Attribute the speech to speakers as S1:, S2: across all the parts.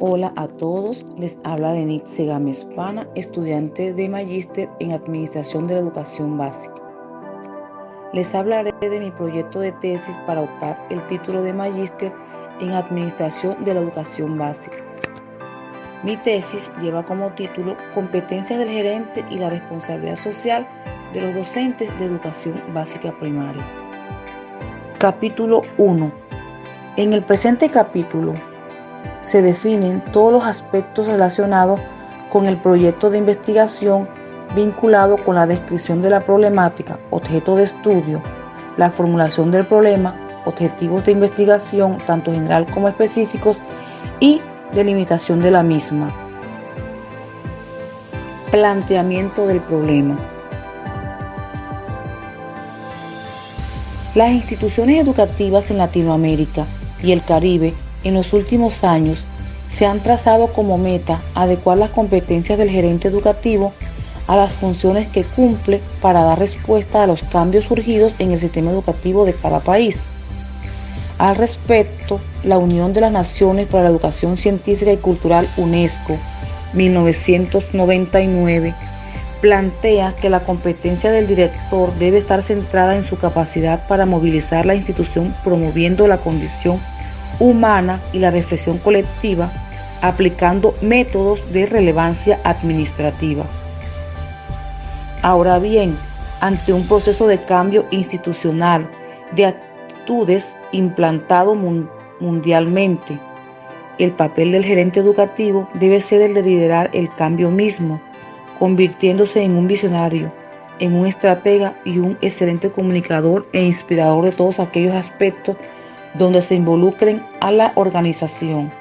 S1: Hola a todos, les habla Denitze Gámez Pana, estudiante de Magíster en Administración de la Educación Básica. Les hablaré de mi proyecto de tesis para optar el título de Magíster en Administración de la Educación Básica. Mi tesis lleva como título Competencias del gerente y la responsabilidad social de los docentes de educación básica primaria. Capítulo 1. En el presente capítulo se definen todos los aspectos relacionados con el proyecto de investigación vinculado con la descripción de la problemática, objeto de estudio, la formulación del problema, objetivos de investigación, tanto general como específicos, y delimitación de la misma. Planteamiento del problema. Las instituciones educativas en Latinoamérica y el Caribe en los últimos años se han trazado como meta adecuar las competencias del gerente educativo a las funciones que cumple para dar respuesta a los cambios surgidos en el sistema educativo de cada país. Al respecto, la Unión de las Naciones para la Educación Científica y Cultural, UNESCO, 1999, plantea que la competencia del director debe estar centrada en su capacidad para movilizar la institución, promoviendo la condición humana y la reflexión colectiva, aplicando métodos de relevancia administrativa. Ahora bien, ante un proceso de cambio institucional de actitudes implantado mundialmente, el papel del gerente educativo debe ser el de liderar el cambio mismo, convirtiéndose en un visionario, en un estratega y un excelente comunicador e inspirador de todos aquellos aspectos donde se involucren a la organización.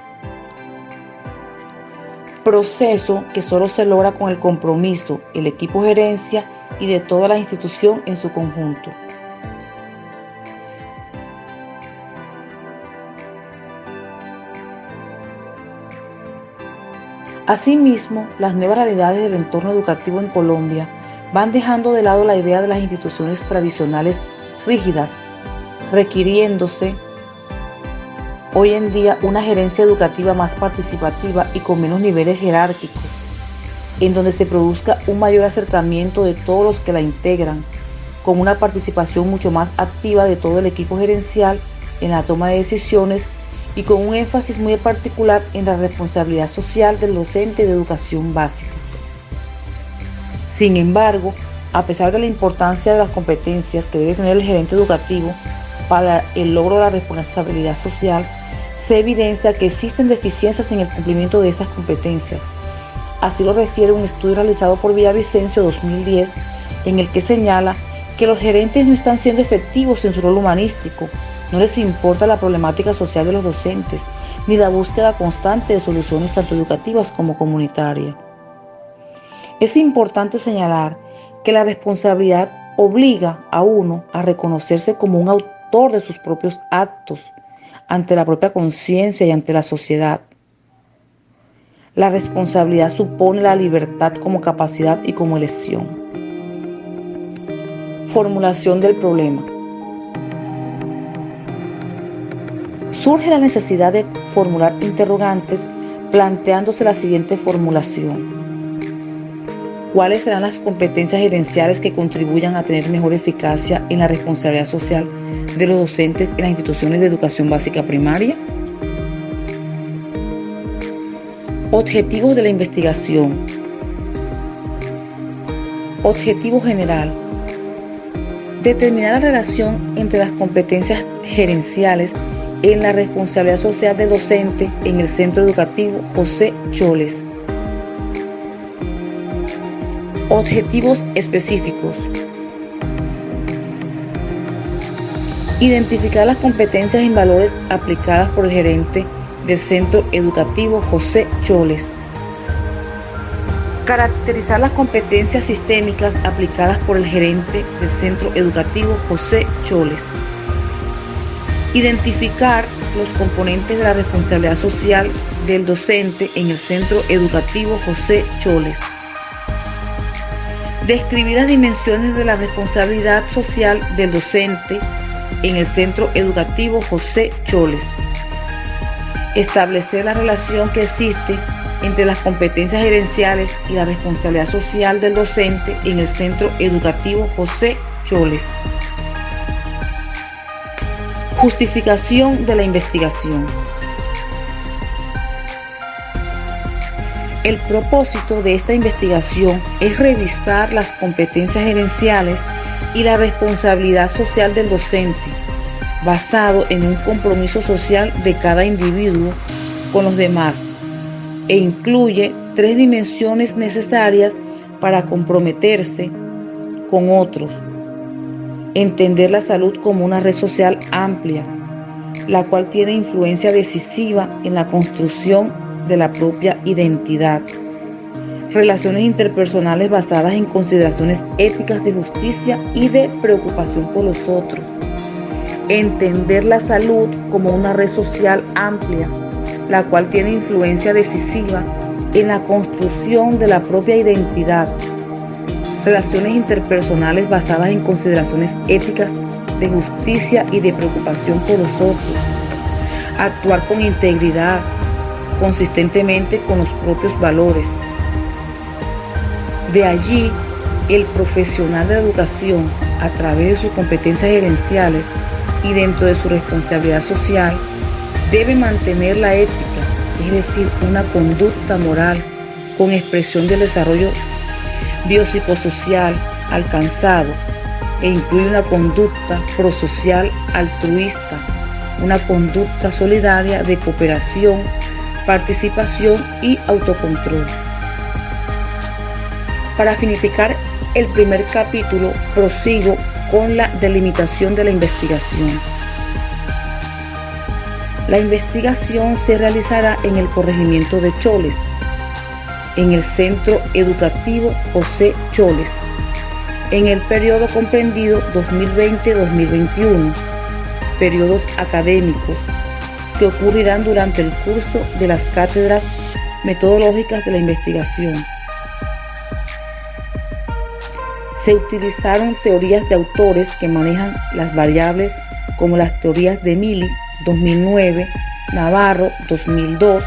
S1: Proceso que solo se logra con el compromiso, el equipo gerencia y de toda la institución en su conjunto. Asimismo, las nuevas realidades del entorno educativo en Colombia van dejando de lado la idea de las instituciones tradicionales rígidas, requiriéndose hoy en día una gerencia educativa más participativa y con menos niveles jerárquicos, en donde se produzca un mayor acercamiento de todos los que la integran, con una participación mucho más activa de todo el equipo gerencial en la toma de decisiones y con un énfasis muy particular en la responsabilidad social del docente de educación básica. Sin embargo, a pesar de la importancia de las competencias que debe tener el gerente educativo para el logro de la responsabilidad social, se evidencia que existen deficiencias en el cumplimiento de estas competencias. Así lo refiere un estudio realizado por Villavicencio 2010, en el que señala que los gerentes no están siendo efectivos en su rol humanístico, no les importa la problemática social de los docentes, ni la búsqueda constante de soluciones tanto educativas como comunitarias. Es importante señalar que la responsabilidad obliga a uno a reconocerse como un autor de sus propios actos, ante la propia conciencia y ante la sociedad. La responsabilidad supone la libertad como capacidad y como elección. Formulación del problema. Surge la necesidad de formular interrogantes planteándose la siguiente formulación. ¿Cuáles serán las competencias gerenciales que contribuyan a tener mejor eficacia en la responsabilidad social de los docentes en las instituciones de educación básica primaria? Objetivos de la investigación. Objetivo general. Determinar la relación entre las competencias gerenciales en la responsabilidad social del docente en el Centro Educativo José Choles. Objetivos específicos. Identificar las competencias y valores aplicadas por el gerente del Centro Educativo José Choles. Caracterizar las competencias sistémicas aplicadas por el gerente del Centro Educativo José Choles. Identificar los componentes de la responsabilidad social del docente en el Centro Educativo José Choles. Describir las dimensiones de la responsabilidad social del docente en el Centro Educativo José Choles. Establecer la relación que existe entre las competencias gerenciales y la responsabilidad social del docente en el Centro Educativo José Choles. Justificación de la investigación. El propósito de esta investigación es revisar las competencias gerenciales y la responsabilidad social del docente, basado en un compromiso social de cada individuo con los demás, e incluye 3 dimensiones necesarias para comprometerse con otros. Entender la salud como una red social amplia, la cual tiene influencia decisiva en la construcción de la propia identidad. Relaciones interpersonales basadas en consideraciones éticas de justicia y de preocupación por los otros. Entender la salud como una red social amplia, la cual tiene influencia decisiva en la construcción de la propia identidad. Relaciones interpersonales basadas en consideraciones éticas de justicia y de preocupación por los otros. Actuar con integridad, consistentemente con los propios valores. De allí, el profesional de educación, a través de sus competencias gerenciales y dentro de su responsabilidad social, debe mantener la ética, es decir, una conducta moral con expresión del desarrollo biopsicosocial alcanzado, e incluye una conducta prosocial altruista, una conducta solidaria de cooperación, participación y autocontrol. Para finiquitar el primer capítulo, prosigo con la delimitación de la investigación. La investigación se realizará en el corregimiento de Choles, en el Centro Educativo José Choles, en el periodo comprendido 2020-2021, periodos académicos que ocurrirán durante el curso de las cátedras metodológicas de la investigación. Se utilizaron teorías de autores que manejan las variables como las teorías de Mili 2009, Navarro 2002,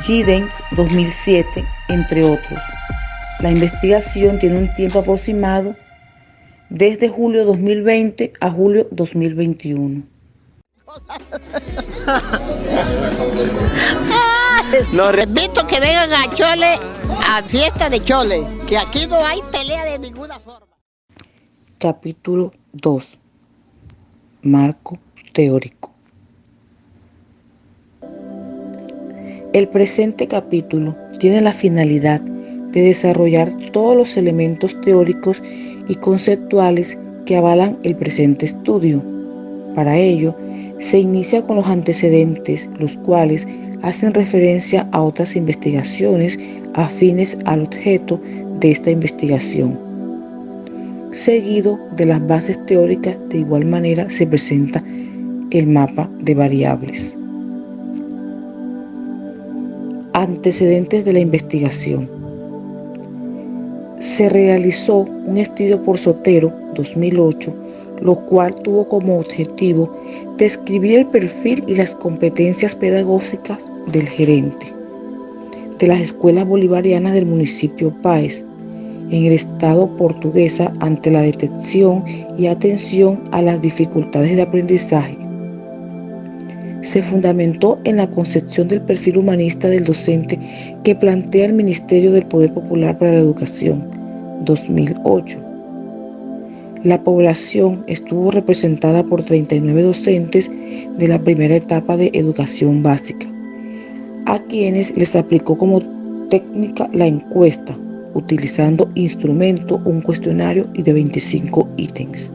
S1: Giddens 2007, entre otros. La investigación tiene un tiempo aproximado desde julio 2020 a julio 2021.
S2: Los invito que vengan a Chole, a fiesta de Chole, que aquí no hay pelea de ninguna forma.
S1: Capítulo 2. Marco teórico. El presente capítulo tiene la finalidad de desarrollar todos los elementos teóricos y conceptuales que avalan el presente estudio. Para ello, se inicia con los antecedentes, los cuales hacen referencia a otras investigaciones afines al objeto de esta investigación. Seguido de las bases teóricas, de igual manera se presenta el mapa de variables. Antecedentes de la investigación. Se realizó un estudio por Sotero 2008, lo cual tuvo como objetivo describir el perfil y las competencias pedagógicas del gerente de las escuelas bolivarianas del municipio Páez en el estado portuguesa ante la detección y atención a las dificultades de aprendizaje. Se fundamentó en la concepción del perfil humanista del docente que plantea el Ministerio del Poder Popular para la Educación 2008. La población estuvo representada por 39 docentes de la primera etapa de educación básica, a quienes les aplicó como técnica la encuesta, utilizando instrumento un cuestionario y de 25 ítems.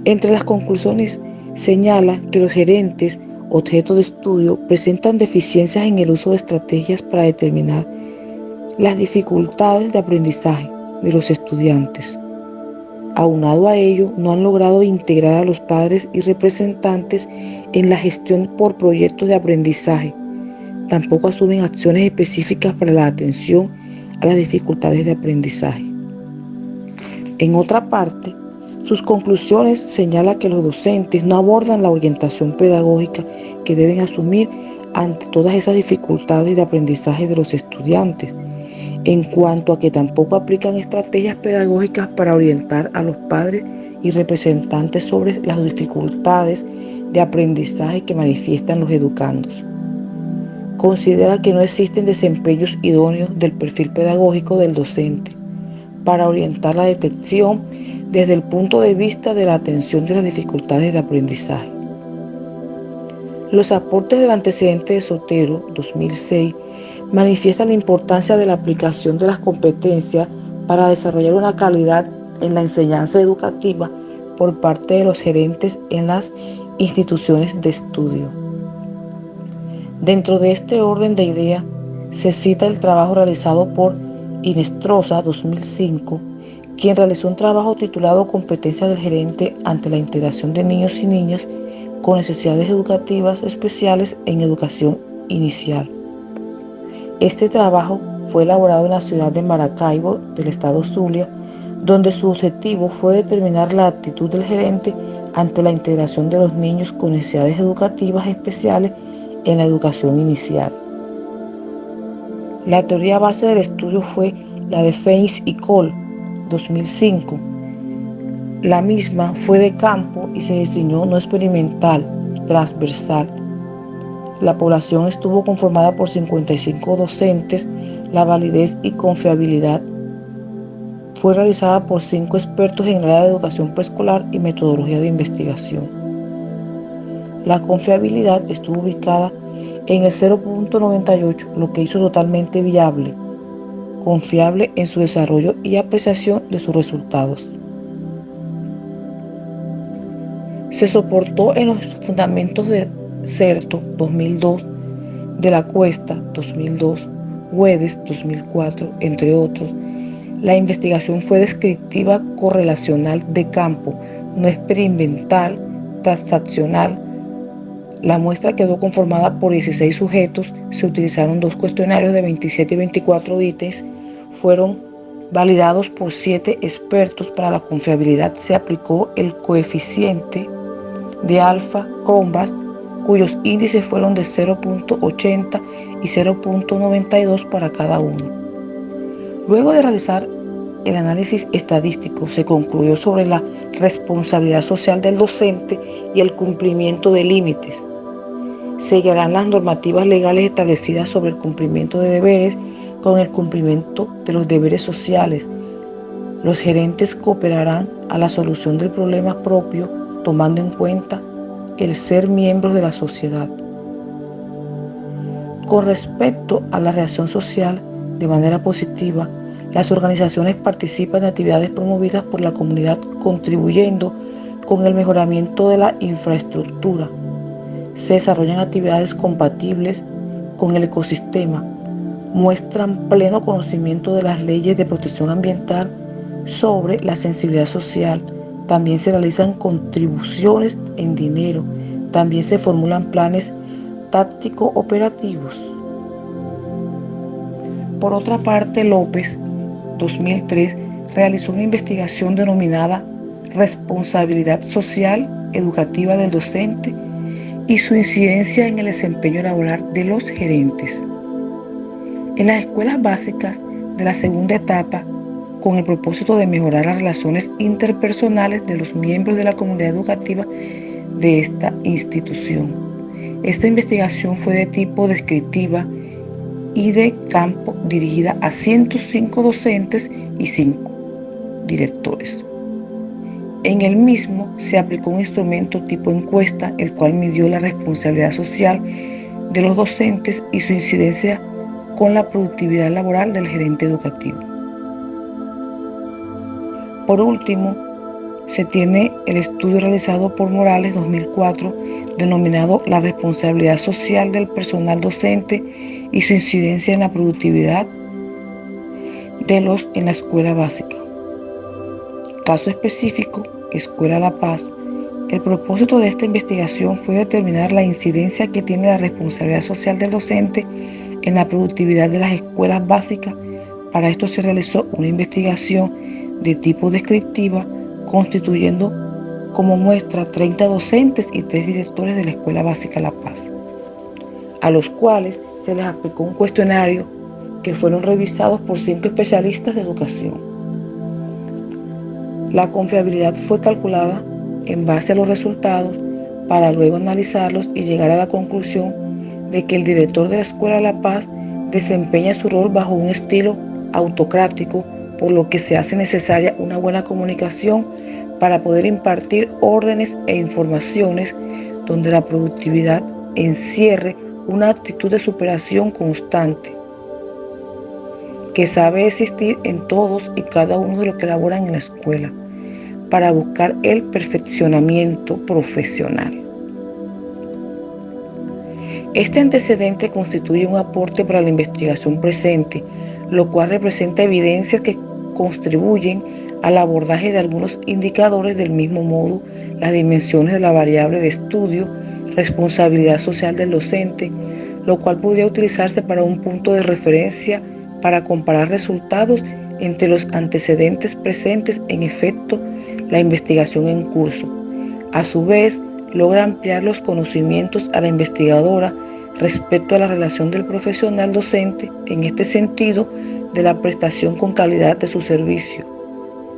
S1: Entre las conclusiones señala que los gerentes, objeto de estudio, presentan deficiencias en el uso de estrategias para determinar las dificultades de aprendizaje de los estudiantes. Aunado a ello, no han logrado integrar a los padres y representantes en la gestión por proyectos de aprendizaje. Tampoco asumen acciones específicas para la atención a las dificultades de aprendizaje. En otra parte, Sus conclusiones señalan que los docentes no abordan la orientación pedagógica que deben asumir ante todas esas dificultades de aprendizaje de los estudiantes, en cuanto a que tampoco aplican estrategias pedagógicas para orientar a los padres y representantes sobre las dificultades de aprendizaje que manifiestan los educandos. Considera que no existen desempeños idóneos del perfil pedagógico del docente para orientar la detección desde el punto de vista de la atención de las dificultades de aprendizaje. Los aportes del antecedente de Sotero, 2006, manifiestan la importancia de la aplicación de las competencias para desarrollar una calidad en la enseñanza educativa por parte de los gerentes en las instituciones de estudio. Dentro de este orden de ideas, se cita el trabajo realizado por Inestrosa, 2005, quien realizó un trabajo titulado Competencias del gerente ante la integración de niños y niñas con necesidades educativas especiales en educación inicial. Este trabajo fue elaborado en la ciudad de Maracaibo, del estado Zulia, donde su objetivo fue determinar la actitud del gerente ante la integración de los niños con necesidades educativas especiales en la educación inicial. La teoría base del estudio fue la de Feins y Cole, 2005. La misma fue de campo y se diseñó no experimental, transversal. La población estuvo conformada por 55 docentes. La validez y confiabilidad fue realizada por 5 expertos en el área de educación preescolar y metodología de investigación. La confiabilidad estuvo ubicada en el 0.98, lo que hizo totalmente viable, confiable en su desarrollo y apreciación de sus resultados. Se soportó en los fundamentos de CERTO, 2002, de la Cuesta, 2002, Güedes, 2004, entre otros. La investigación fue descriptiva correlacional de campo, no experimental, transaccional. La muestra quedó conformada por 16 sujetos, se utilizaron 2 cuestionarios de 27 y 24 ítems, fueron validados por 7 expertos. Para la confiabilidad se aplicó el coeficiente de alfa-Cronbach, cuyos índices fueron de 0.80 y 0.92 para cada uno. Luego de realizar el análisis estadístico, se concluyó sobre la responsabilidad social del docente y el cumplimiento de límites. Se guiarán las normativas legales establecidas sobre el cumplimiento de deberes con el cumplimiento de los deberes sociales. Los gerentes cooperarán a la solución del problema propio, tomando en cuenta el ser miembros de la sociedad. Con respecto a la reacción social, de manera positiva, las organizaciones participan en actividades promovidas por la comunidad, contribuyendo con el mejoramiento de la infraestructura. Se desarrollan actividades compatibles con el ecosistema, muestran pleno conocimiento de las leyes de protección ambiental sobre la sensibilidad social. También se realizan contribuciones en dinero. También se formulan planes táctico-operativos. Por otra parte, López, 2003, realizó una investigación denominada Responsabilidad Social Educativa del Docente y su incidencia en el desempeño laboral de los gerentes. En las escuelas básicas de la segunda etapa, con el propósito de mejorar las relaciones interpersonales de los miembros de la comunidad educativa de esta institución. Esta investigación fue de tipo descriptiva y de campo, dirigida a 105 docentes y 5 directores. En el mismo se aplicó un instrumento tipo encuesta, el cual midió la responsabilidad social de los docentes y su incidencia con la productividad laboral del gerente educativo. Por último, se tiene el estudio realizado por Morales, 2004, denominado La responsabilidad social del personal docente y su incidencia en la productividad en la escuela básica. Caso específico, Escuela La Paz. El propósito de esta investigación fue determinar la incidencia que tiene la responsabilidad social del docente en la productividad de las escuelas básicas. Para esto se realizó una investigación de tipo descriptiva constituyendo como muestra 30 docentes y 3 directores de la Escuela Básica La Paz, a los cuales se les aplicó un cuestionario que fueron revisados por 5 especialistas de educación. La confiabilidad fue calculada en base a los resultados para luego analizarlos y llegar a la conclusión de que el director de la Escuela La Paz desempeña su rol bajo un estilo autocrático, por lo que se hace necesaria una buena comunicación para poder impartir órdenes e informaciones donde la productividad encierre una actitud de superación constante que sabe existir en todos y cada uno de los que laboran en la escuela para buscar el perfeccionamiento profesional. Este antecedente constituye un aporte para la investigación presente, lo cual representa evidencias que contribuyen al abordaje de algunos indicadores. Del mismo modo, las dimensiones de la variable de estudio, responsabilidad social del docente, lo cual podría utilizarse para un punto de referencia para comparar resultados entre los antecedentes presentes. En efecto, la investigación en curso, a su vez, logra ampliar los conocimientos a la investigadora respecto a la relación del profesional docente, en este sentido, de la prestación con calidad de su servicio,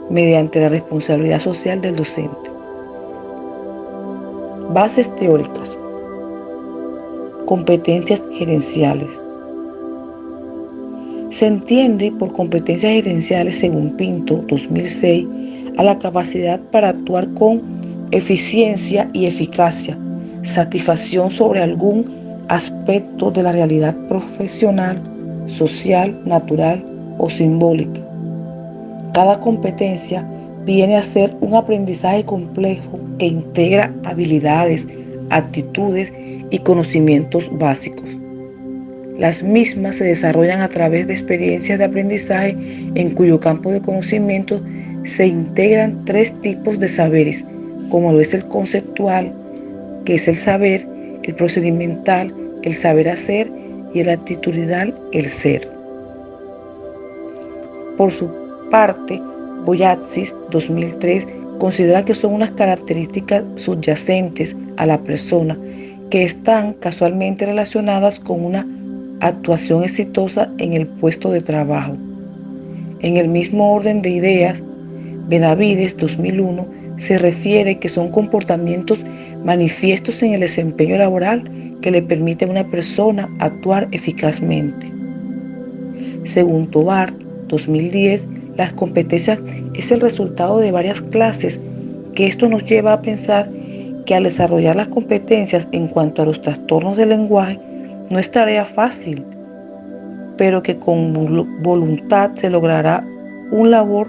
S1: mediante la responsabilidad social del docente. Bases teóricas. Competencias gerenciales. Se entiende por competencias gerenciales, según Pinto, 2006, a la capacidad para actuar con eficiencia y eficacia, satisfacción sobre algún aspecto de la realidad profesional, social, natural o simbólica. Cada competencia viene a ser un aprendizaje complejo que integra habilidades, actitudes y conocimientos básicos. Las mismas se desarrollan a través de experiencias de aprendizaje en cuyo campo de conocimiento se integran 3 tipos de saberes, como lo es el conceptual, que es el saber, el procedimental, el saber hacer, y el actitudinal, el ser. Por su parte, Boyatsis, 2003, considera que son unas características subyacentes a la persona que están casualmente relacionadas con una actuación exitosa en el puesto de trabajo. En el mismo orden de ideas, Benavides, 2001, se refiere que son comportamientos manifiestos en el desempeño laboral que le permite a una persona actuar eficazmente. Según Tovar, 2010, las competencias es el resultado de varias clases, que esto nos lleva a pensar que al desarrollar las competencias en cuanto a los trastornos del lenguaje no es tarea fácil, pero que con voluntad se logrará un labor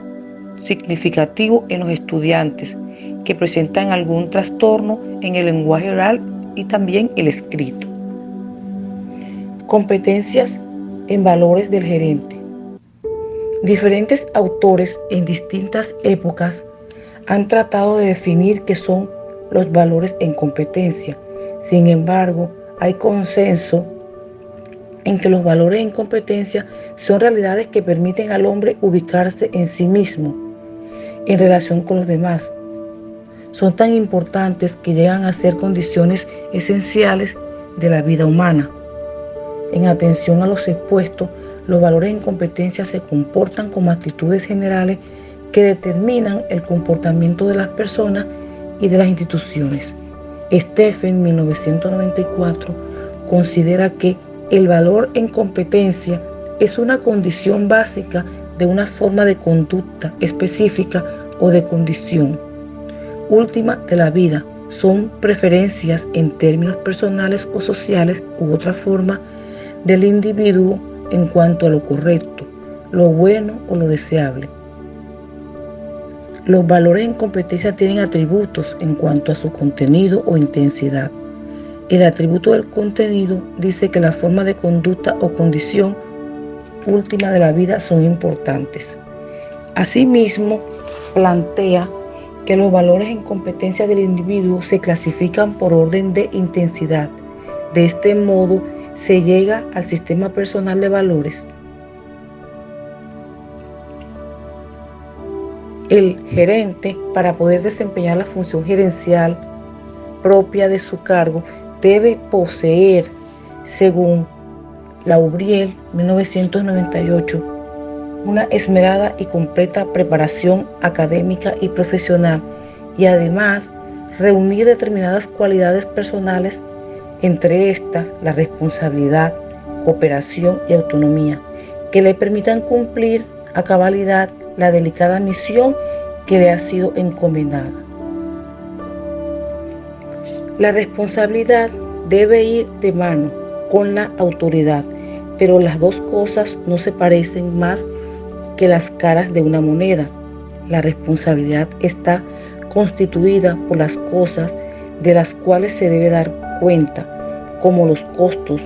S1: significativo en los estudiantes que presentan algún trastorno en el lenguaje oral y también el escrito. Competencias en valores del gerente. Diferentes autores en distintas épocas han tratado de definir qué son los valores en competencia. Sin embargo, hay consenso en que los valores en competencia son realidades que permiten al hombre ubicarse en sí mismo en relación con los demás. Son tan importantes que llegan a ser condiciones esenciales de la vida humana. En atención a los expuestos, los valores en competencia se comportan como actitudes generales que determinan el comportamiento de las personas y de las instituciones. Stephen, 1994, considera que el valor en competencia es una condición básica de una forma de conducta específica o de condición última de la vida. Son preferencias en términos personales o sociales u otra forma del individuo en cuanto a lo correcto, lo bueno o lo deseable. Los valores en competencia tienen atributos en cuanto a su contenido o intensidad. El atributo del contenido dice que la forma de conducta o condición última de la vida son importantes. Asimismo, plantea que los valores en competencia del individuo se clasifican por orden de intensidad. De este modo, se llega al sistema personal de valores. El gerente, para poder desempeñar la función gerencial propia de su cargo, debe poseer, según Laubriel, 1998, una esmerada y completa preparación académica y profesional, y además reunir determinadas cualidades personales, entre estas la responsabilidad, cooperación y autonomía, que le permitan cumplir a cabalidad la delicada misión que le ha sido encomendada. La responsabilidad debe ir de mano con la autoridad, pero las dos cosas no se parecen más que las caras de una moneda. La responsabilidad está constituida por las cosas de las cuales se debe dar cuenta, como los costos,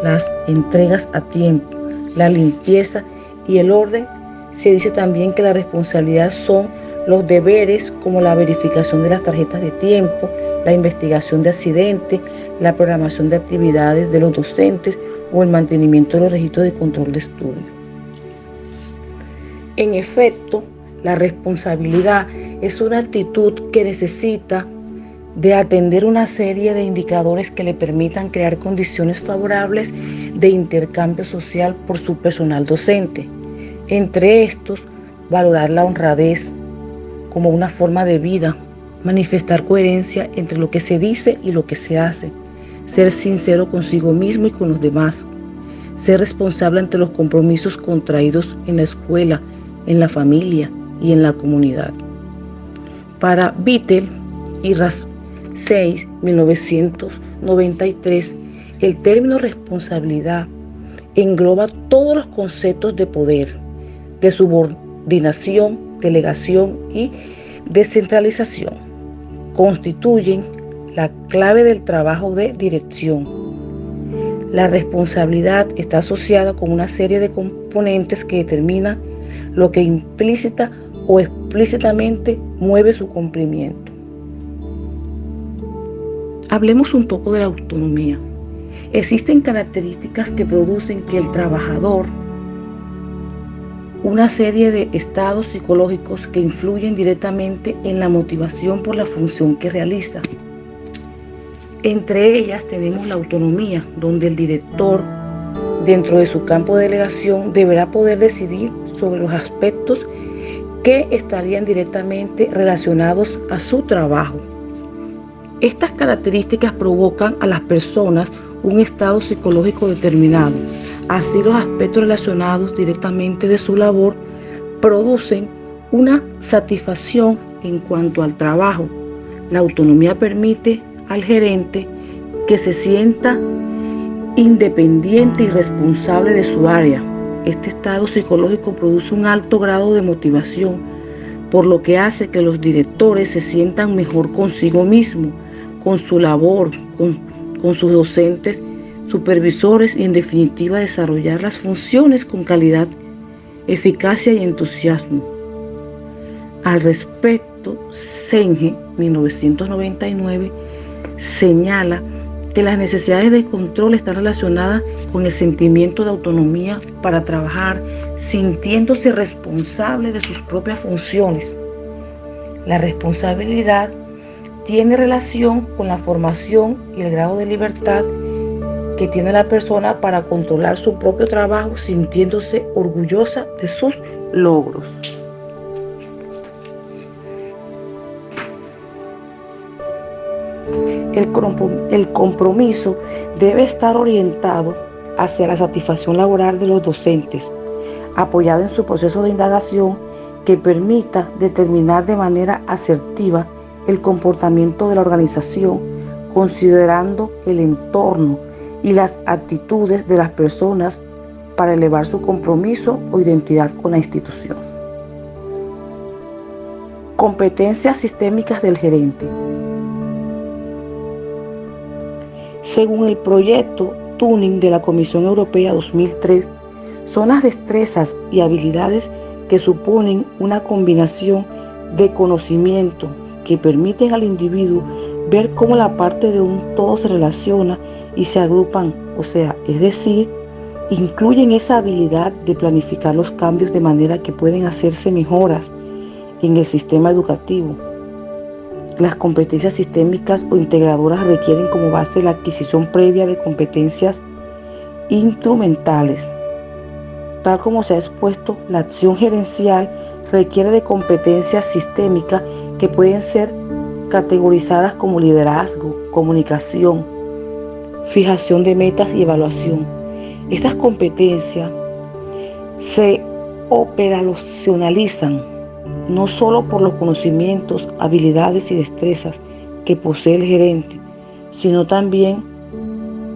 S1: las entregas a tiempo, la limpieza y el orden. Se dice también que la responsabilidad son los deberes como la verificación de las tarjetas de tiempo, la investigación de accidentes, la programación de actividades de los docentes o el mantenimiento de los registros de control de estudio. En efecto, la responsabilidad es una actitud que necesita de atender una serie de indicadores que le permitan crear condiciones favorables de intercambio social por su personal docente. Entre estos, valorar la honradez como una forma de vida, manifestar coherencia entre lo que se dice y lo que se hace, ser sincero consigo mismo y con los demás, ser responsable ante los compromisos contraídos en la escuela, en la familia y en la comunidad. Para Vittel y Rasseis, 1993, el término responsabilidad engloba todos los conceptos de poder, de subordinación, delegación y descentralización. Constituyen la clave del trabajo de dirección. La responsabilidad está asociada con una serie de componentes que determinan lo que implícita o explícitamente mueve su cumplimiento. Hablemos un poco de la autonomía. Existen características que producen que el trabajador, una serie de estados psicológicos que influyen directamente en la motivación por la función que realiza. Entre ellas tenemos la autonomía, donde el director, dentro de su campo de delegación, deberá poder decidir sobre los aspectos que estarían directamente relacionados a su trabajo. Estas características provocan a las personas un estado psicológico determinado. Así, los aspectos relacionados directamente de su labor producen una satisfacción en cuanto al trabajo. La autonomía permite al gerente que se sienta independiente y responsable de su área. Este estado psicológico produce un alto grado de motivación, por lo que hace que los directores se sientan mejor consigo mismos, con su labor, con sus docentes, supervisores y en definitiva desarrollar las funciones con calidad, eficacia y entusiasmo. Al respecto, Senge, 1999, señala que las necesidades de control están relacionadas con el sentimiento de autonomía para trabajar, sintiéndose responsable de sus propias funciones. La responsabilidad tiene relación con la formación y el grado de libertad que tiene la persona para controlar su propio trabajo, sintiéndose orgullosa de sus logros. El compromiso debe estar orientado hacia la satisfacción laboral de los docentes, apoyado en su proceso de indagación que permita determinar de manera asertiva el comportamiento de la organización, considerando el entorno y las actitudes de las personas para elevar su compromiso o identidad con la institución. Competencias sistémicas del gerente. Según el proyecto Tuning de la Comisión Europea 2003, son las destrezas y habilidades que suponen una combinación de conocimiento que permiten al individuo ver cómo la parte de un todo se relaciona y se agrupan, es decir, incluyen esa habilidad de planificar los cambios de manera que pueden hacerse mejoras en el sistema educativo. Las competencias sistémicas o integradoras requieren como base la adquisición previa de competencias instrumentales. Tal como se ha expuesto, la acción gerencial requiere de competencias sistémicas que pueden ser categorizadas como liderazgo, comunicación, fijación de metas y evaluación. Estas competencias se operacionalizan no solo por los conocimientos, habilidades y destrezas que posee el gerente, sino también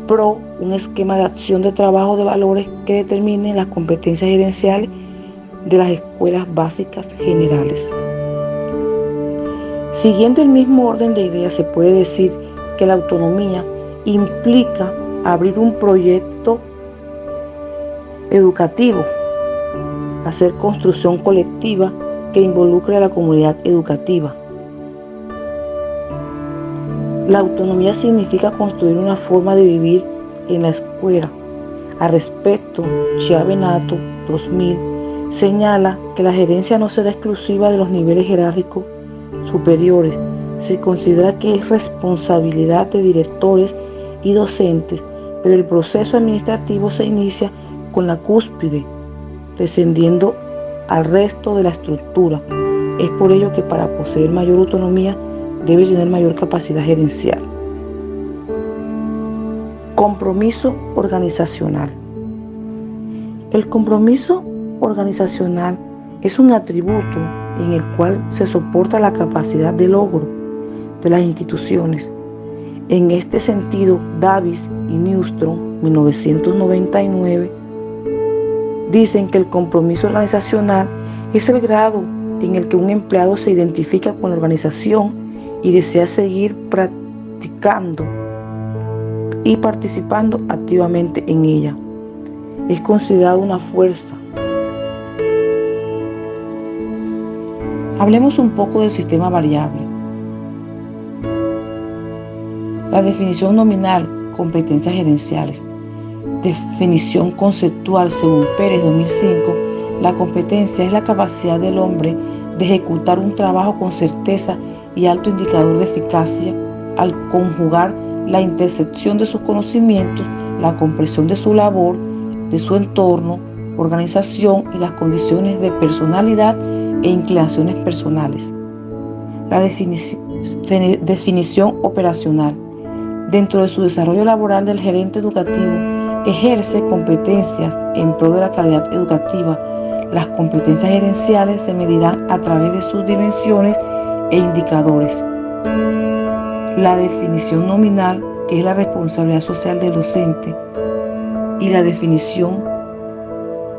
S1: por un esquema de acción de trabajo de valores que determine las competencias gerenciales de las escuelas básicas generales. Siguiendo el mismo orden de ideas, se puede decir que la autonomía implica abrir un proyecto educativo, hacer construcción colectiva que involucre a la comunidad educativa. La autonomía significa construir una forma de vivir en la escuela. Al respecto, Chiavenato 2000 señala que la gerencia no será exclusiva de los niveles jerárquicos superiores. Se considera que es responsabilidad de directores y docentes, pero el proceso administrativo se inicia con la cúspide, descendiendo al resto de la estructura. Es por ello que para poseer mayor autonomía debe tener mayor capacidad gerencial. Compromiso organizacional. El compromiso organizacional es un atributo en el cual se soporta la capacidad de logro de las instituciones. En este sentido, Davis y Newstrom, 1999, dicen que el compromiso organizacional es el grado en el que un empleado se identifica con la organización y desea seguir practicando y participando activamente en ella. Es considerado una fuerza. Hablemos un poco del sistema variable. La definición nominal, competencias gerenciales. Definición conceptual según Pérez 2005, la competencia es la capacidad del hombre de ejecutar un trabajo con certeza y alto indicador de eficacia al conjugar la intersección de sus conocimientos, la comprensión de su labor, de su entorno, organización y las condiciones de personalidad e inclinaciones personales. La definición operacional. Dentro de su desarrollo laboral del gerente educativo, ejerce competencias en pro de la calidad educativa. Las competencias gerenciales se medirán a través de sus dimensiones e indicadores. La definición nominal, que es la responsabilidad social del docente, y la definición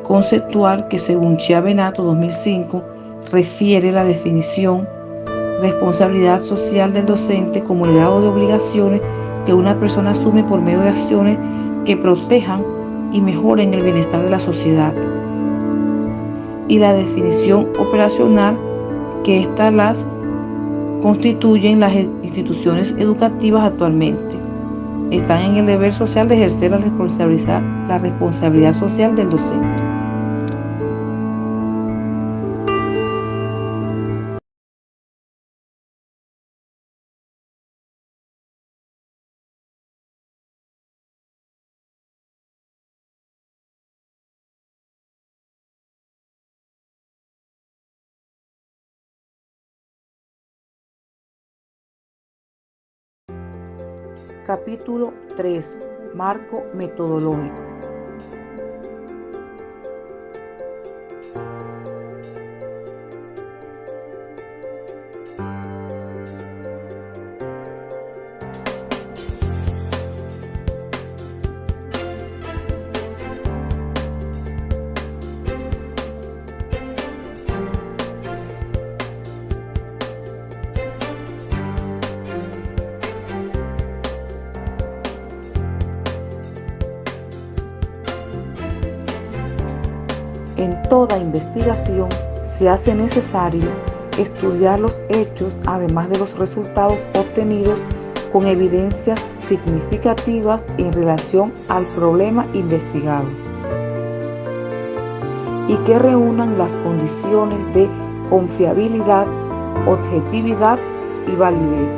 S1: conceptual, que según Chiavenato 2005 refiere la definición responsabilidad social del docente como el grado de obligaciones que una persona asume por medio de acciones que protejan y mejoren el bienestar de la sociedad. Y la definición operacional, que estas las constituyen las instituciones educativas actualmente. Están en el deber social de ejercer la responsabilidad social del docente. Capítulo 3. Marco metodológico. En toda investigación se hace necesario estudiar los hechos, además de los resultados obtenidos, con evidencias significativas en relación al problema investigado y que reúnan las condiciones de confiabilidad, objetividad y validez,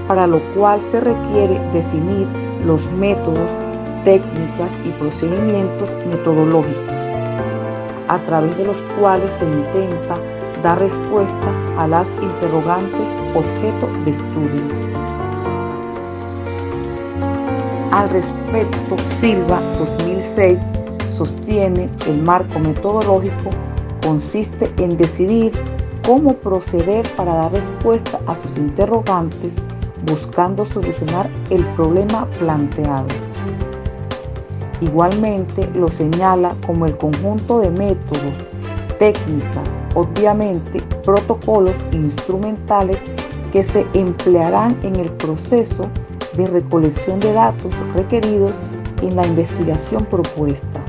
S1: para lo cual se requiere definir los métodos, técnicas y procedimientos metodológicos, a través de los cuales se intenta dar respuesta a las interrogantes objeto de estudio. Al respecto, Silva 2006 sostiene que el marco metodológico consiste en decidir cómo proceder para dar respuesta a sus interrogantes, buscando solucionar el problema planteado. Igualmente lo señala como el conjunto de métodos, técnicas, obviamente protocolos instrumentales que se emplearán en el proceso de recolección de datos requeridos en la investigación propuesta.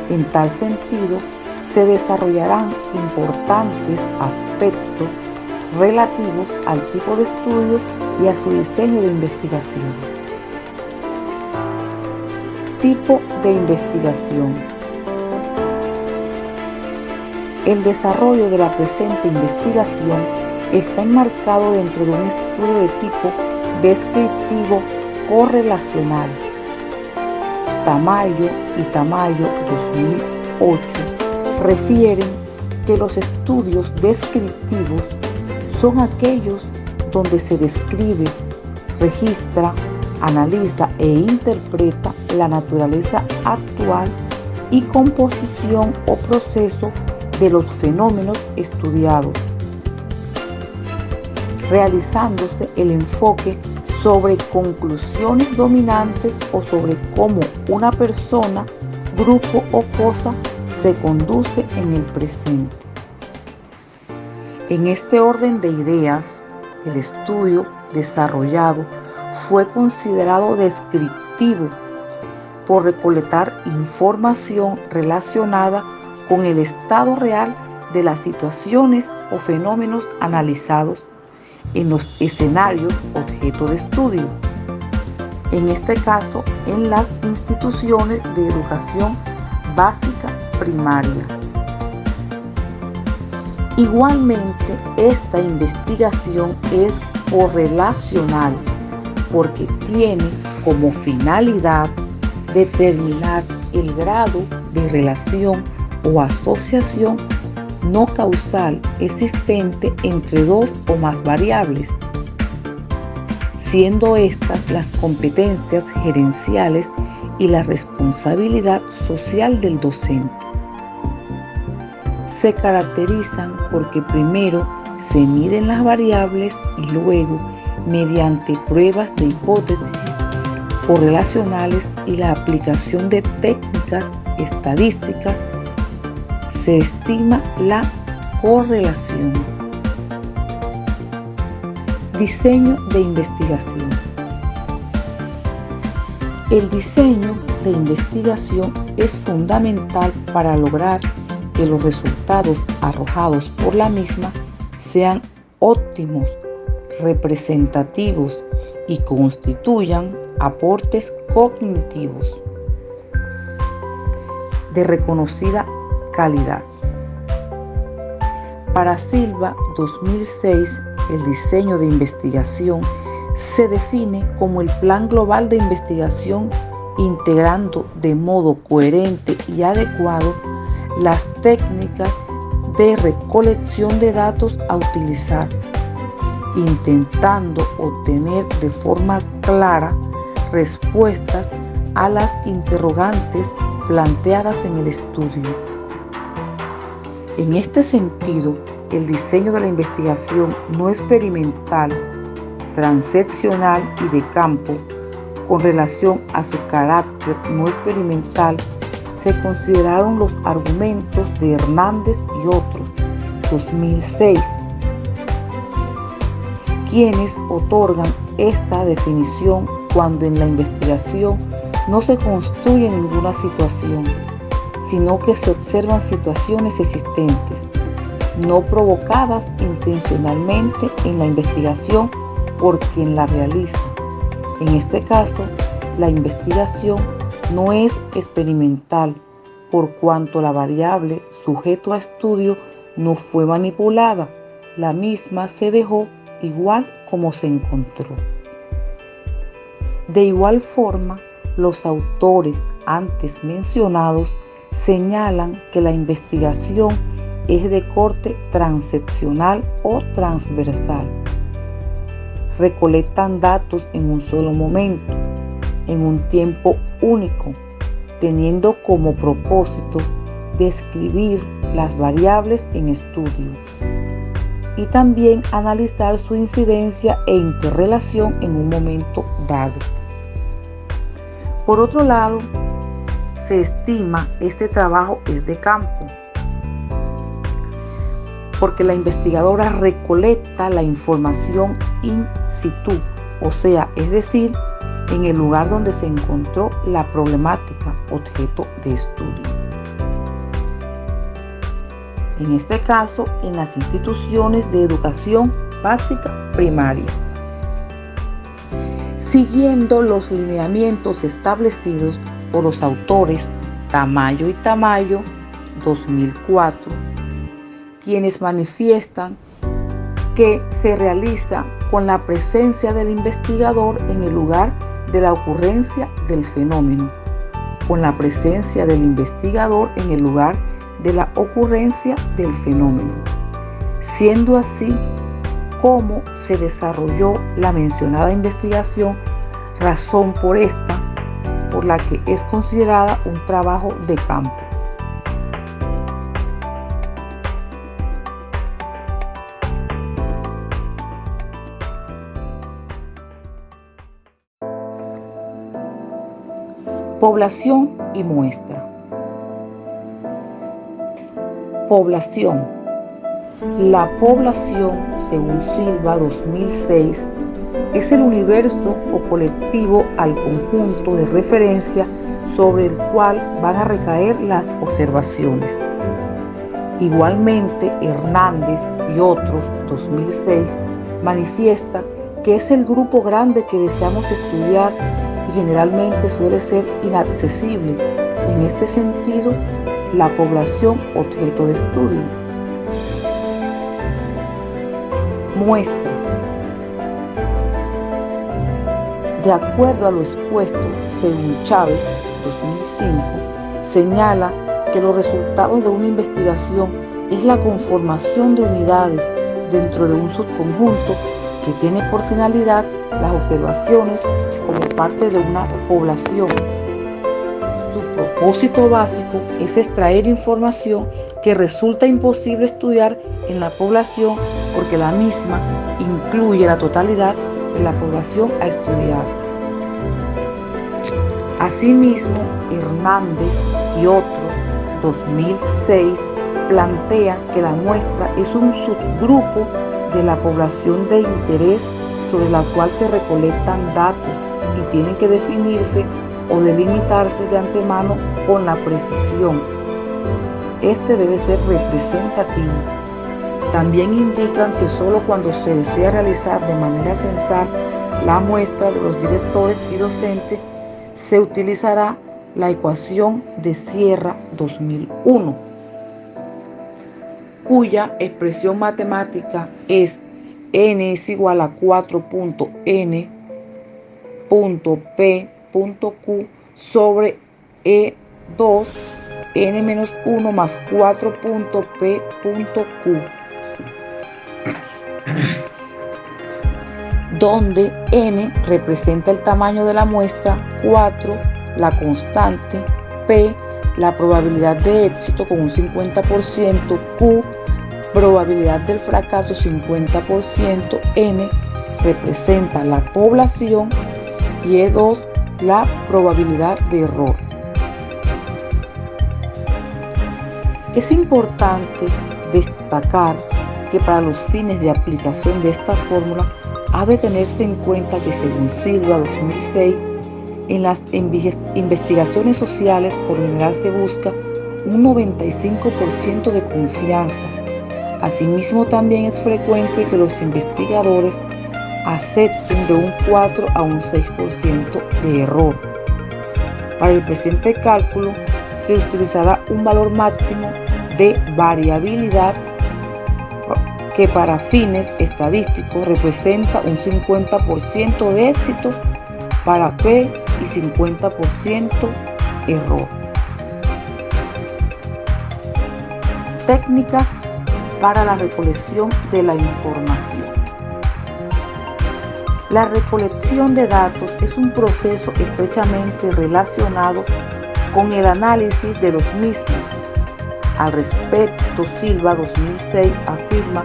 S1: En tal sentido, se desarrollarán importantes aspectos relativos al tipo de estudio y a su diseño de investigación. Tipo de investigación. El desarrollo de la presente investigación está enmarcado dentro de un estudio de tipo descriptivo correlacional. Tamayo y Tamayo 2008 refieren que los estudios descriptivos son aquellos donde se describe, registra, analiza e interpreta la naturaleza actual y composición o proceso de los fenómenos estudiados, realizándose el enfoque sobre conclusiones dominantes o sobre cómo una persona, grupo o cosa se conduce en el presente. En este orden de ideas, el estudio desarrollado fue considerado descriptivo por recolectar información relacionada con el estado real de las situaciones o fenómenos analizados en los escenarios objeto de estudio, en este caso en las instituciones de educación básica primaria. Igualmente, esta investigación es correlacional porque tiene como finalidad determinar el grado de relación o asociación no causal existente entre dos o más variables, siendo estas las competencias gerenciales y la responsabilidad social del docente. Se caracterizan porque primero se miden las variables y luego, mediante pruebas de hipótesis correlacionales y la aplicación de técnicas estadísticas, se estima la correlación. Diseño de investigación. El diseño de investigación es fundamental para lograr que los resultados arrojados por la misma sean óptimos, representativos y constituyan aportes cognitivos de reconocida calidad. Para Silva 2006, el diseño de investigación se define como el plan global de investigación integrando de modo coherente y adecuado las técnicas de recolección de datos a utilizar, intentando obtener de forma clara respuestas a las interrogantes planteadas en el estudio. En este sentido, el diseño de la investigación no experimental, transeccional y de campo, con relación a su carácter no experimental, se consideraron los argumentos de Hernández y otros, 2006, quienes otorgan esta definición cuando en la investigación no se construye ninguna situación, sino que se observan situaciones existentes, no provocadas intencionalmente en la investigación por quien la realiza. En este caso, la investigación no es experimental, por cuanto la variable sujeto a estudio no fue manipulada, la misma se dejó igual como se encontró. De igual forma, los autores antes mencionados señalan que la investigación es de corte transeccional o transversal. Recolectan datos en un solo momento, en un tiempo único, teniendo como propósito describir las variables en estudio y también analizar su incidencia e interrelación en un momento dado. Por otro lado, se estima este trabajo es de campo, porque la investigadora recolecta la información in situ, o sea, es decir, en el lugar donde se encontró la problemática objeto de estudio. En este caso, en las instituciones de educación básica primaria. Siguiendo los lineamientos establecidos por los autores Tamayo y Tamayo, 2004, quienes manifiestan que se realiza con la presencia del investigador en el lugar de la ocurrencia del fenómeno, con la presencia del investigador en el lugar de la ocurrencia del fenómeno, siendo así como se desarrolló la mencionada investigación, razón por la que es considerada un trabajo de campo. Población y muestra. Población. La población, según Silva 2006, es el universo o colectivo al conjunto de referencia sobre el cual van a recaer las observaciones. Igualmente, Hernández y otros, 2006, manifiesta que es el grupo grande que deseamos estudiar y generalmente suele ser inaccesible. En este sentido, la población objeto de estudio. Muestra. De acuerdo a lo expuesto, según Chávez, 2005, señala que los resultados de una investigación es la conformación de unidades dentro de un subconjunto que tiene por finalidad las observaciones como parte de una población. Su propósito básico es extraer información que resulta imposible estudiar en la población porque la misma incluye la totalidad de la población a estudiar. Asimismo, Hernández y otros, 2006, plantea que la muestra es un subgrupo de la población de interés sobre la cual se recolectan datos y tienen que definirse o delimitarse de antemano con la precisión. Este debe ser representativo. También indican que solo cuando se desea realizar de manera censal la muestra de los directores y docentes se utilizará la ecuación de Sierra 2001, cuya expresión matemática es n es igual a 4.n.p.q sobre E2 n-1 más 4.p.q, donde n representa el tamaño de la muestra, 4 la constante, p la probabilidad de éxito con un 50%, q probabilidad del fracaso 50%, n representa la población y E2 la probabilidad de error. Es importante destacar que para los fines de aplicación de esta fórmula ha de tenerse en cuenta que según Silva 2006, en las investigaciones sociales por general se busca un 95% de confianza. Asimismo, también es frecuente que los investigadores acepten de un 4 a un 6% de error. Para el presente cálculo se utilizará un valor máximo de variabilidad que para fines estadísticos representa un 50% de éxito para P y 50% error. Técnicas para la recolección de la información. La recolección de datos es un proceso estrechamente relacionado con el análisis de los mismos. Al respecto, Silva 2006 afirma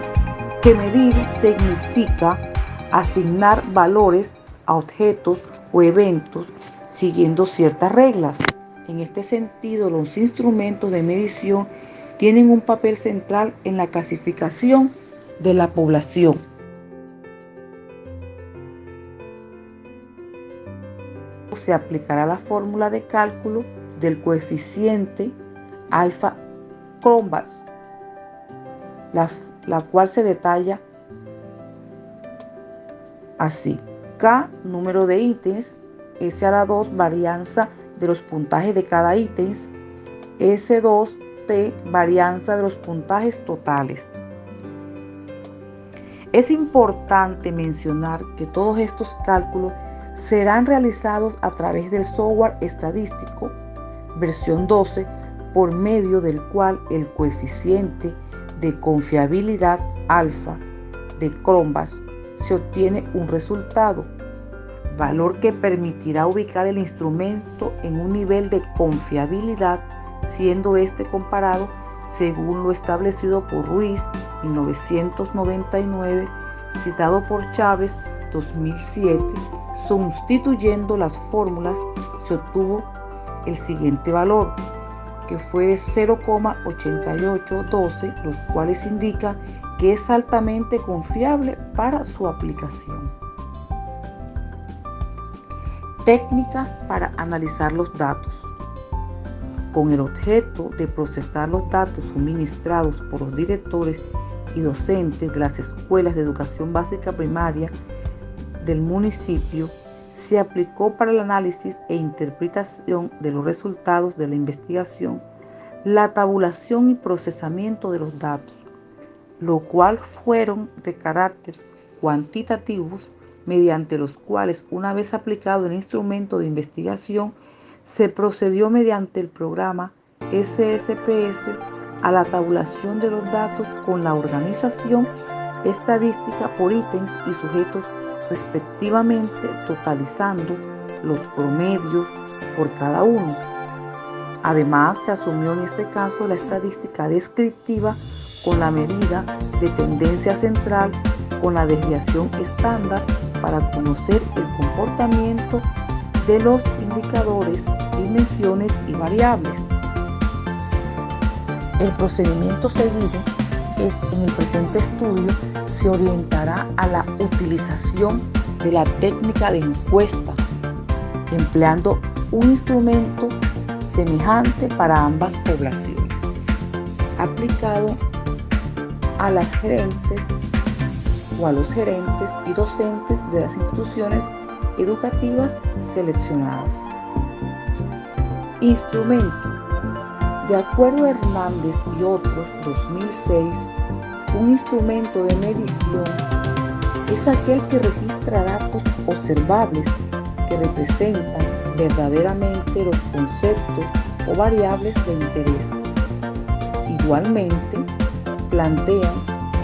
S1: que medir significa asignar valores a objetos o eventos siguiendo ciertas reglas. En este sentido, los instrumentos de medición tienen un papel central en la clasificación de la población. Se aplicará la fórmula de cálculo del coeficiente alfa Cronbachs, la cual se detalla así: K, número de ítems; S a la 2, varianza de los puntajes de cada ítem; S2, T, varianza de los puntajes totales. Es importante mencionar que todos estos cálculos serán realizados a través del software estadístico versión 12, por medio del cual el coeficiente de confiabilidad alfa de Cronbachs se obtiene un resultado, valor que permitirá ubicar el instrumento en un nivel de confiabilidad, siendo este comparado según lo establecido por Ruiz 1999, citado por Chávez 2007. Sustituyendo las fórmulas, se obtuvo el siguiente valor, que fue de 0,8812, los cuales indican que es altamente confiable para su aplicación. Técnicas para analizar los datos. Con el objeto de procesar los datos suministrados por los directores y docentes de las escuelas de educación básica primaria del municipio, se aplicó para el análisis e interpretación de los resultados de la investigación la tabulación y procesamiento de los datos, lo cual fueron de carácter cuantitativos, mediante los cuales, una vez aplicado el instrumento de investigación, se procedió mediante el programa SSPS a la tabulación de los datos con la organización estadística por ítems y sujetos respectivamente, totalizando los promedios por cada uno. Además, se asumió en este caso la estadística descriptiva con la medida de tendencia central con la desviación estándar para conocer el comportamiento de los indicadores, dimensiones y variables. El procedimiento seguido en el presente estudio se orientará a la utilización de la técnica de encuesta, empleando un instrumento semejante para ambas poblaciones, aplicado a las gerentes o a los gerentes y docentes de las instituciones educativas seleccionadas. Instrumento. De acuerdo a Hernández y otros, 2006, un instrumento de medición es aquel que registra datos observables que representan verdaderamente los conceptos o variables de interés. Igualmente, plantean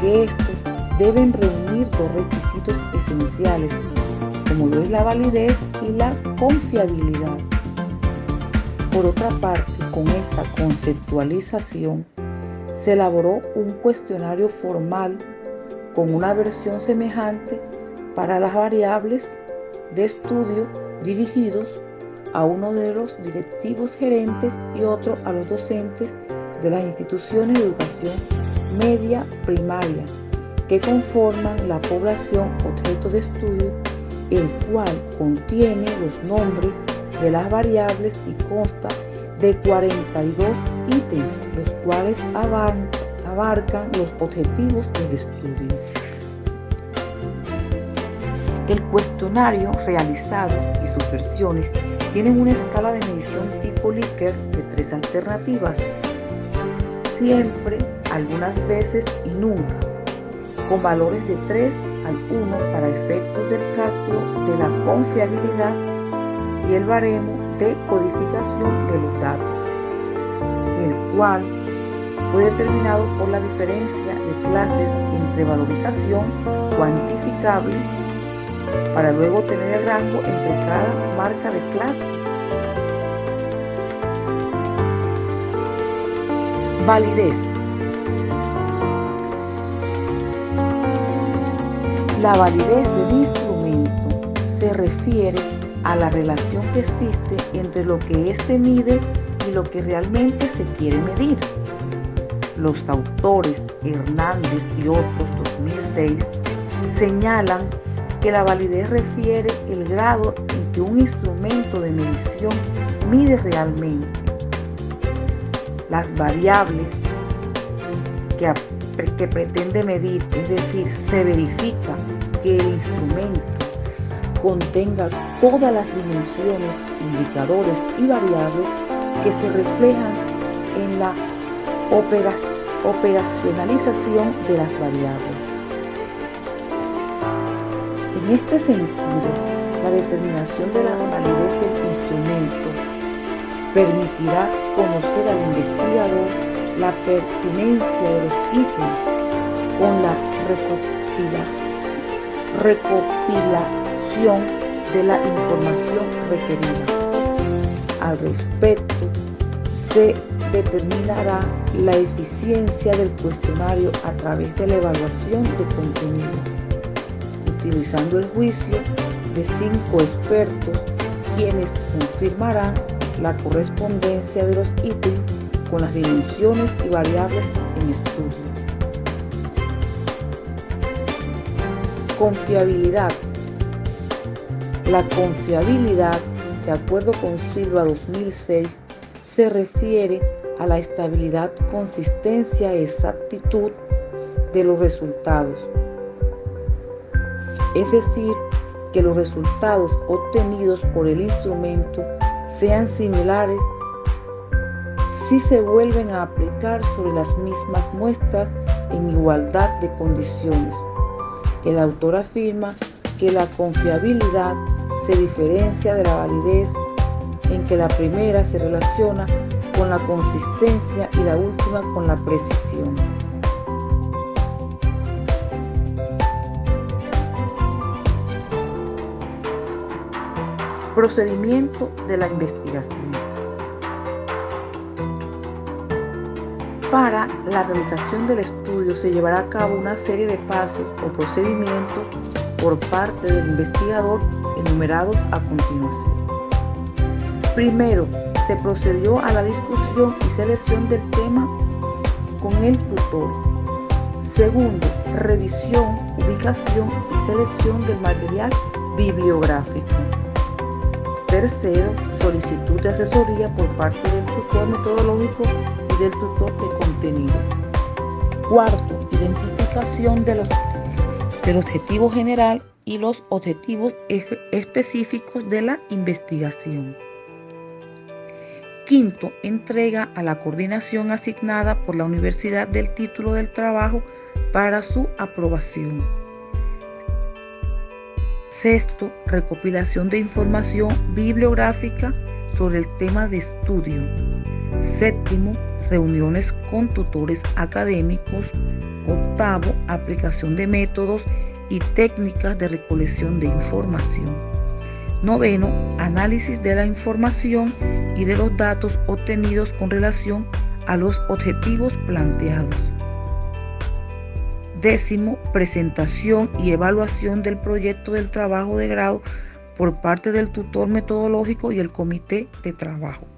S1: que estos deben reunir dos requisitos esenciales, como lo es la validez y la confiabilidad. Por otra parte, con esta conceptualización, se elaboró un cuestionario formal con una versión semejante para las variables de estudio dirigidos a uno de los directivos gerentes y otro a los docentes de las instituciones de educación media primaria que conforman la población objeto de estudio, el cual contiene los nombres de las variables y consta de 42 ítems, los cuales abarcan los objetivos del estudio. El cuestionario realizado y sus versiones tienen una escala de medición tipo Likert de 3 alternativas. siempre, algunas veces y nunca, con valores de 3 al 1 para efectos del cálculo de la confiabilidad y el baremo de codificación de los datos, el cual fue determinado por la diferencia de clases entre valorización cuantificable para luego tener el rango entre cada marca de clase. Validez. La validez del instrumento se refiere a la relación que existe entre lo que éste mide y lo que realmente se quiere medir. Los autores Hernández y otros 2006 señalan que la validez refiere el grado en que un instrumento de medición mide realmente las variables que pretende medir, es decir, se verifica que el instrumento contenga todas las dimensiones, indicadores y variables que se reflejan en la operacionalización de las variables. En este sentido, la determinación de la validez del instrumento permitirá conocer al investigador la pertinencia de los ítems con la recopilación de la información requerida. Al respecto, se determinará la eficiencia del cuestionario a través de la evaluación de contenido, utilizando el juicio de 5 expertos, quienes confirmarán la correspondencia de los ítems con las dimensiones y variables en estudio. Confiabilidad. La confiabilidad, de acuerdo con Silva 2006, se refiere a la estabilidad, consistencia e exactitud de los resultados. Es decir, que los resultados obtenidos por el instrumento sean similares si se vuelven a aplicar sobre las mismas muestras en igualdad de condiciones. El autor afirma que la confiabilidad se diferencia de la validez en que la primera se relaciona con la consistencia y la última con la precisión. Procedimiento de la investigación. Para la realización del estudio se llevará a cabo una serie de pasos o procedimientos por parte del investigador enumerados a continuación. Primero, se procedió a la discusión y selección del tema con el tutor. Segundo, revisión, ubicación y selección del material bibliográfico. Tercero, solicitud de asesoría por parte del tutor metodológico y del tutor de contenido. Cuarto, identificación del objetivo general y los objetivos específicos de la investigación. Quinto, entrega a la coordinación asignada por la universidad del título del trabajo para su aprobación. Sexto, recopilación de información bibliográfica sobre el tema de estudio. Séptimo, reuniones con tutores académicos. Octavo, aplicación de métodos y técnicas de recolección de información. Noveno, análisis de la información y de los datos obtenidos con relación a los objetivos planteados. Décimo, presentación y evaluación del proyecto del trabajo de grado por parte del tutor metodológico y el comité de trabajo.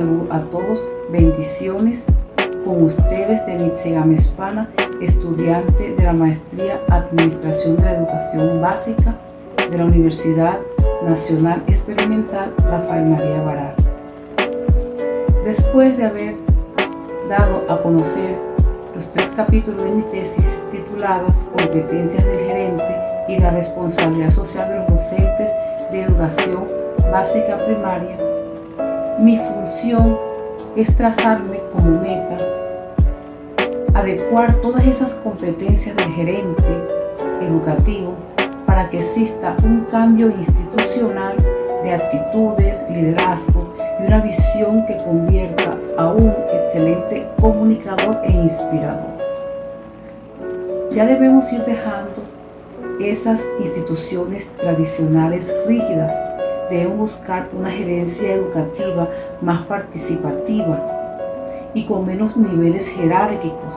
S1: saludo a todos, bendiciones. Con ustedes, Denitze Gámez Pana, estudiante de la Maestría Administración de la Educación Básica de la Universidad Nacional Experimental Rafael María Varar. Después de haber dado a conocer los 3 capítulos de mi tesis tituladas Competencias del gerente y la responsabilidad social de los docentes de educación básica primaria, mi función es trazarme como meta adecuar todas esas competencias del gerente educativo para que exista un cambio institucional de actitudes, liderazgo y una visión que convierta a un excelente comunicador e inspirador. Ya debemos ir dejando esas instituciones tradicionales rígidas. Debemos buscar una gerencia educativa más participativa y con menos niveles jerárquicos,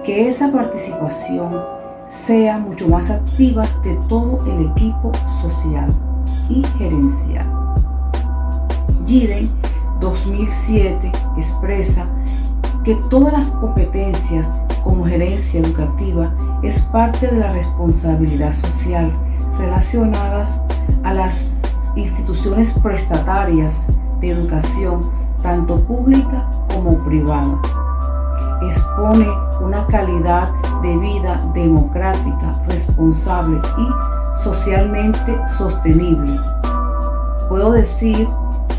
S1: que esa participación sea mucho más activa de todo el equipo social y gerencial. Giden 2007 expresa que todas las competencias como gerencia educativa es parte de la responsabilidad social relacionadas a las instituciones prestatarias de educación, tanto pública como privada. Expone una calidad de vida democrática, responsable y socialmente sostenible. Puedo decir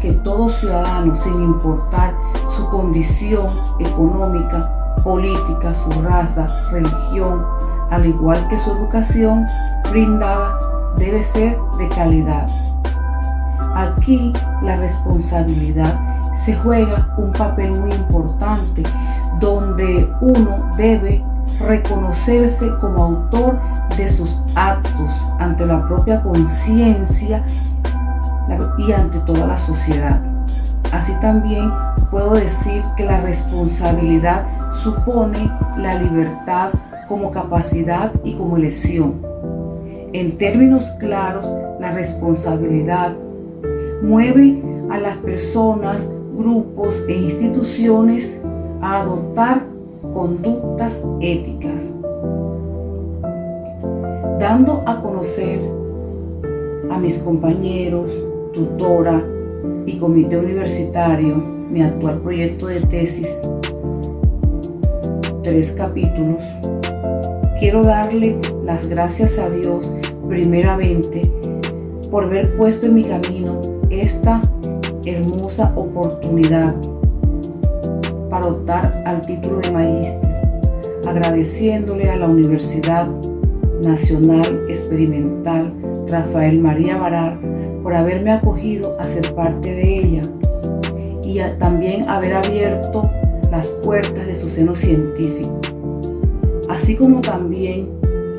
S1: que todo ciudadano, sin importar su condición económica, política, su raza, religión, al igual que su educación brindada, debe ser de calidad. Aquí la responsabilidad se juega un papel muy importante, donde uno debe reconocerse como autor de sus actos ante la propia conciencia y ante toda la sociedad. Así también puedo decir que la responsabilidad supone la libertad como capacidad y como elección. En términos claros, la responsabilidad mueve a las personas, grupos e instituciones a adoptar conductas éticas, dando a conocer a mis compañeros, tutora y comité universitario mi actual proyecto de tesis, 3 capítulos. Quiero darle las gracias a Dios primeramente por haber puesto en mi camino esta hermosa oportunidad para optar al título de magíster, agradeciéndole a la Universidad Nacional Experimental Rafael María Varar por haberme acogido a ser parte de ella y también haber abierto las puertas de su seno científico, así como también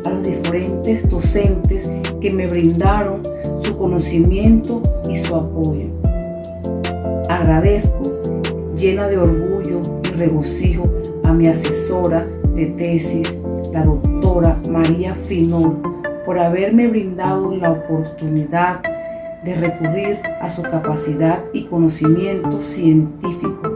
S1: a los diferentes docentes que me brindaron su conocimiento y su apoyo. Agradezco, llena de orgullo y regocijo, a mi asesora de tesis, la doctora María Finol, por haberme brindado la oportunidad de recurrir a su capacidad y conocimiento científico,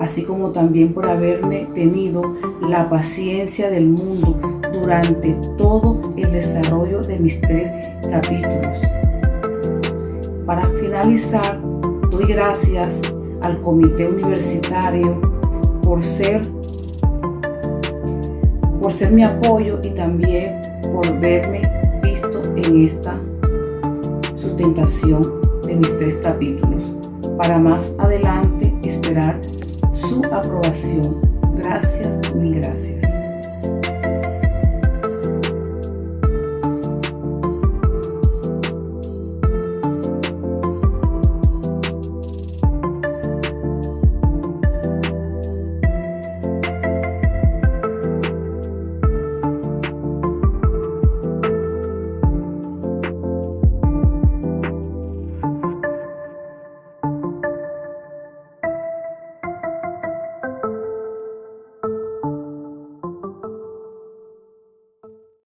S1: así como también por haberme tenido la paciencia del mundo durante todo el desarrollo de mis 3 capítulos. Para finalizar, doy gracias al comité universitario por ser mi apoyo y también por verme visto en esta sustentación de mis 3 capítulos. Para más adelante esperar su aprobación. Gracias, mil gracias.